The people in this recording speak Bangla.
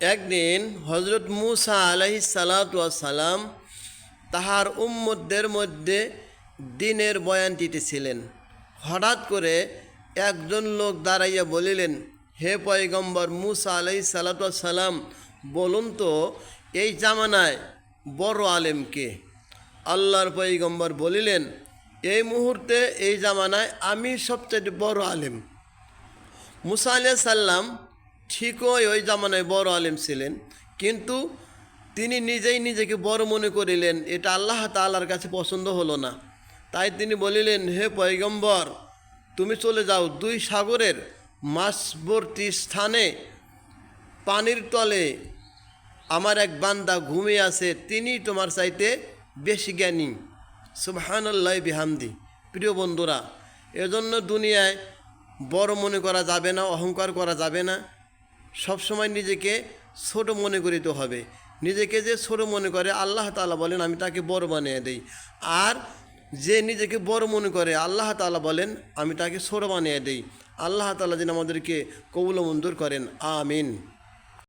একদিন হজরত মুসা আলাইহিস সালাতু ওয়াস সালাম তাহার উম্মতদের মধ্যে দ্বীনের বয়ান দিতেছিলেন। হঠাৎ করে একজন লোক দাঁড়াইয়া বলিলেন, হে পয়গম্বর মুসা আলাইহিস সালাতু ওয়াস সালাম, বলুন তো এই জামানায় বড় আলেম কে? আল্লাহর পয়গম্বর বলিলেন, এই মুহূর্তে এই জামানায় আমি সবচেয়ে বড় আলেম। মুসা আলাইহিস সালাম ঠিকই ওই জামানায় বড় আলেম ছিলেন, কিন্তু তিনি নিজেই নিজেকে বড় মনে করিলেন। এটা আল্লাহ তাআলার কাছে পছন্দ হলো না। তাই তিনি বলিলেন, হে পয়গম্বর, তুমি চলে যাও, দুই সাগরের মাঝবর্তী স্থানে পানির তলে আমার এক বান্দা ঘুমিয়ে আছে, তিনি তোমার চাইতে বেশি জ্ঞানী। সুবহানাল্লাহি বিহামদি। প্রিয় বন্ধুরা, এজন্য দুনিয়ায় বড় মনে করা যাবে না, অহংকার করা যাবে না। সবসময় নিজেকে ছোট মনে করিতে হবে। নিজেকে যে ছোট মনে করে আল্লাহ তাআলা বলেন আমি তাকে বড় বানিয়ে দেই, আর যে নিজেকে বড় মনে করে আল্লাহ তাআলা বলেন আমি তাকে ছোট বানিয়ে দেই। আল্লাহ তাআলা যেন আমাদেরকে কবুল ও মঞ্জুর করেন। আমিন।